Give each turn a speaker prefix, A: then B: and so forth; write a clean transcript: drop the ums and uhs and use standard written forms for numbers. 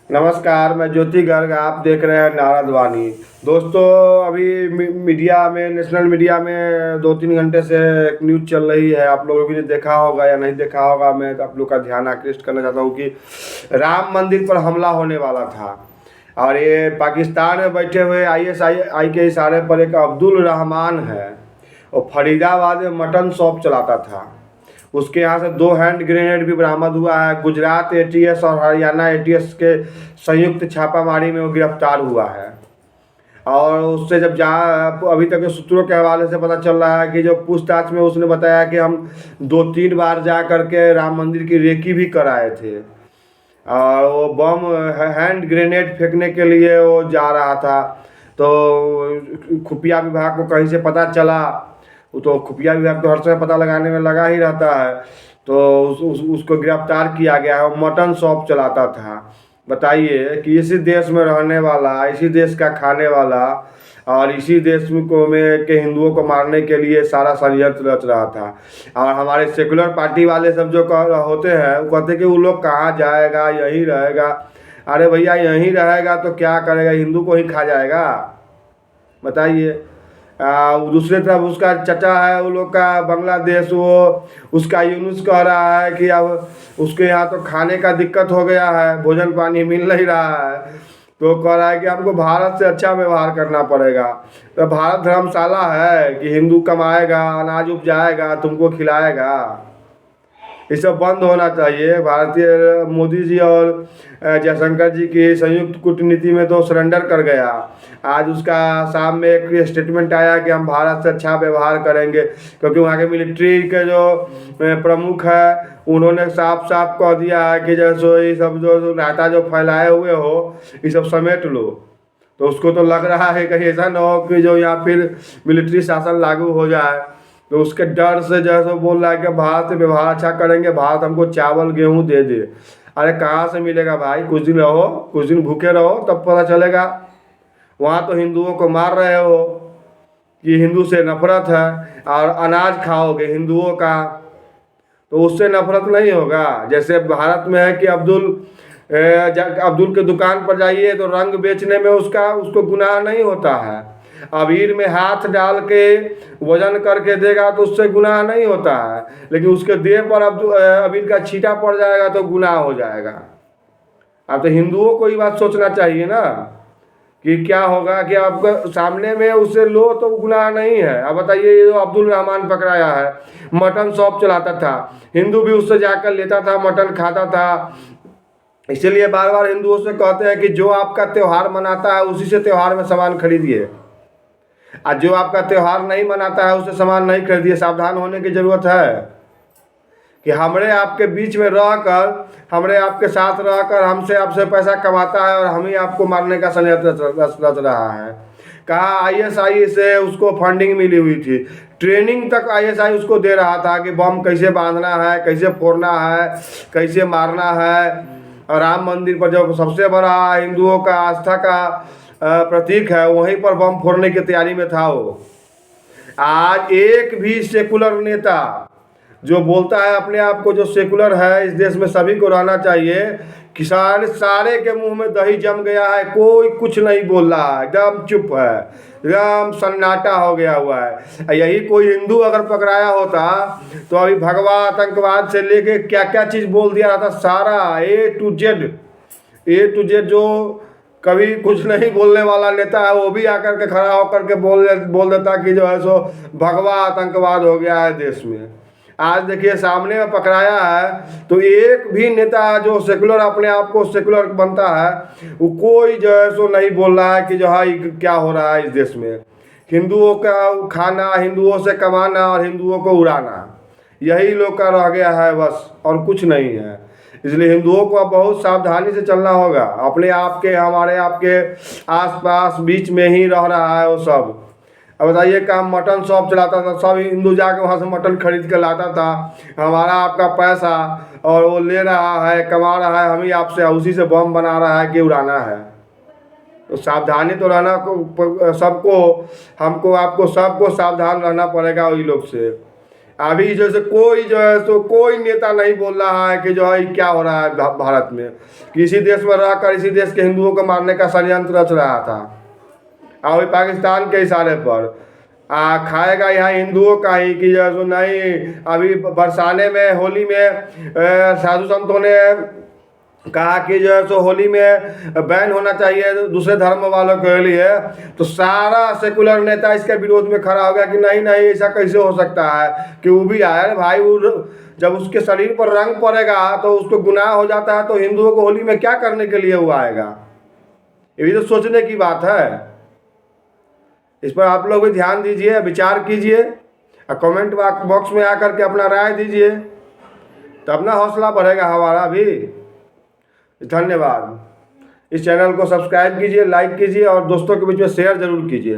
A: नमस्कार, मैं ज्योति गर्ग। आप देख रहे हैं नारद वाणी। दोस्तों, अभी मीडिया में, नेशनल मीडिया में 2-3 घंटे से एक न्यूज़ चल रही है। आप लोगों ने देखा होगा या नहीं देखा होगा, मैं तो आप लोग का ध्यान आकृष्ट करना चाहता हूँ कि राम मंदिर पर हमला होने वाला था। और ये पाकिस्तान में बैठे हुए ISI के इशारे पर एक अब्दुल रहमान है, और फरीदाबाद में मटन शॉप चलाता था। उसके यहाँ से 2 हैंड ग्रेनेड भी बरामद हुआ है। गुजरात ATS और हरियाणा ATS के संयुक्त छापामारी में वो गिरफ्तार हुआ है। और उससे जब जहाँ अभी तक के सूत्रों के हवाले से पता चल रहा है कि जो पूछताछ में उसने बताया कि हम 2-3 बार जा करके राम मंदिर की रेकी भी कराए थे, और वो बम हैंड ग्रेनेड फेंकने के लिए वो जा रहा था। तो खुफिया विभाग को कहीं से पता चला। वो तो खुफिया विभाग तो हर समय पता लगाने में लगा ही रहता है। तो उसको गिरफ्तार किया गया है। वो मटन शॉप चलाता था। बताइए कि इसी देश में रहने वाला, इसी देश का खाने वाला, और इसी देश में के हिंदुओं को मारने के लिए सारा षड्यंत्र रच रहा था। और हमारे सेकुलर पार्टी वाले सब जो होते हैं, वो कहते हैं कि वो लोग कहाँ जाएगा, यहीं रहेगा। अरे भैया, यहीं रहेगा तो क्या करेगा? हिंदू को ही खा जाएगा? बताइए। दूसरी तरफ उसका चचा है, वो लोग का बांग्लादेश, वो उसका यूनुस कह रहा है कि अब उसके यहाँ तो खाने का दिक्कत हो गया है, भोजन पानी मिल नहीं रहा है। तो कह रहा है कि हमको भारत से अच्छा व्यवहार करना पड़ेगा। तो भारत धर्मशाला है कि हिंदू कमाएगा, अनाज उपजाएगा, तुमको खिलाएगा? ये सब बंद होना चाहिए। भारतीय मोदी जी और जयशंकर जी की संयुक्त कूटनीति में तो सरेंडर कर गया। आज उसका शाम में एक स्टेटमेंट आया कि हम भारत से अच्छा व्यवहार करेंगे, क्योंकि वहाँ के मिलिट्री के जो प्रमुख है, उन्होंने साफ साफ कह दिया है कि जैसे ये सब जो रायता जो फैलाए हुए हो, ये सब समेट लो। तो उसको तो लग रहा है कहीं ऐसा ना हो कि जो यहाँ फिर मिलिट्री शासन लागू हो जाए। तो उसके डर से जो है सो बोल रहा है कि भारत से व्यवहार अच्छा करेंगे, भारत हमको चावल गेहूं दे दे। अरे कहाँ से मिलेगा भाई? कुछ दिन रहो, कुछ दिन भूखे रहो, तब पता चलेगा। वहाँ तो हिंदुओं को मार रहे हो कि हिंदू से नफरत है, और अनाज खाओगे हिंदुओं का, तो उससे नफरत नहीं होगा। जैसे भारत में है कि अब्दुल के दुकान पर जाइए तो रंग बेचने में उसको गुनाह नहीं होता है। अबीर में हाथ डाल के वजन करके देगा तो उससे गुनाह नहीं होता है, लेकिन उसके देह पर अबीर का छींटा पड़ जाएगा तो गुनाह हो जाएगा। अब तो हिंदुओं को ये बात सोचना चाहिए ना कि क्या होगा कि आपको सामने में उसे लो तो गुनाह नहीं है। अब बताइए, ये जो अब्दुल रहमान पकड़ाया है, मटन शॉप चलाता था, हिंदू भी उससे जाकर लेता था, मटन खाता था। इसीलिए बार बार हिंदुओं से कहते हैं कि जो आपका त्यौहार मनाता है उसी से त्यौहार में सामान खरीदिए, और जो आपका त्यौहार नहीं मनाता है उससे सामान नहीं खरीदिए। सावधान होने की जरूरत है कि हमरे आपके बीच में रहकर, हमरे आपके साथ रहकर हमसे आपसे पैसा कमाता है, और हम ही आपको मारने का षड्यंत्र रच रहा है। कहा ISI से उसको फंडिंग मिली हुई थी, ट्रेनिंग तक ISI उसको दे रहा था कि बम कैसे बांधना है, कैसे फोड़ना है, कैसे मारना है। और राम मंदिर पर जो सबसे बड़ा हिंदुओं का आस्था का प्रतीक है, वहीं पर बम फोड़ने की तैयारी में था वो। आज एक भी सेकुलर नेता जो बोलता है अपने आप को जो सेकुलर है, इस देश में सभी को रहना चाहिए, किसान सारे के मुंह में दही जम गया है। कोई कुछ नहीं बोल रहा है, एकदम चुप है, एकदम सन्नाटा हो गया हुआ है। यही कोई हिंदू अगर पकड़ाया होता तो अभी भगवा आतंकवाद से लेके क्या क्या चीज़ बोल दिया था, सारा A to Z जो कभी कुछ नहीं बोलने वाला नेता है, वो भी आकर के खड़ा होकर के बोल देता कि जो है सो भगवा आतंकवाद हो गया है देश में। आज देखिए सामने में पकड़ाया है, तो एक भी नेता जो सेकुलर अपने आप को सेकुलर बनता है, वो कोई जो है सो नहीं बोल रहा है कि जो है क्या हो रहा है इस देश में। हिंदुओं का खाना, हिंदुओं से कमाना और हिंदुओं को उड़ाना, यही लोग का रह गया है बस, और कुछ नहीं है। इसलिए हिंदुओं को अब बहुत सावधानी से चलना होगा। अपने आप के, हमारे आपके आसपास बीच में ही रह रहा है वो सब। अब बताइए, काम मटन शॉप चलाता था, सब हिंदू जाके वहाँ से मटन खरीद के लाता था। हमारा आपका पैसा और वो ले रहा है, कमा रहा है, हम ही आपसे उसी से बम बना रहा है कि उड़ाना है। तो सावधानी तो रहना सबको, हमको आपको सबको सावधान रहना पड़ेगा वही लोग से। अभी जैसे कोई जो है तो कोई नेता नहीं बोल रहा है कि जो है क्या हो रहा है भारत में, किसी देश में रहकर इसी देश के हिंदुओं को मारने का षड्यंत्र रच रहा था। अभी पाकिस्तान के इशारे पर खाएगा यहाँ हिंदुओं का ही कि जो नहीं। अभी बरसाने में होली में साधु संतों ने कहा कि जो है सो होली में बैन होना चाहिए दूसरे धर्म वालों के लिए, तो सारा सेकुलर नेता इसके विरोध में खड़ा हो गया कि नहीं नहीं ऐसा कैसे हो सकता है कि वो भी आया भाई। वो जब उसके शरीर पर रंग पड़ेगा तो उसको गुनाह हो जाता है, तो हिंदुओं को होली में क्या करने के लिए वो आएगा? ये भी तो सोचने की बात है। इस पर आप लोग भी ध्यान दीजिए, विचार कीजिए और कमेंट बॉक्स में आकर के अपना राय दीजिए, तब ना हौसला बढ़ेगा हमारा भी। धन्यवाद। इस चैनल को सब्सक्राइब कीजिए, लाइक कीजिए और दोस्तों के बीच में शेयर ज़रूर कीजिए।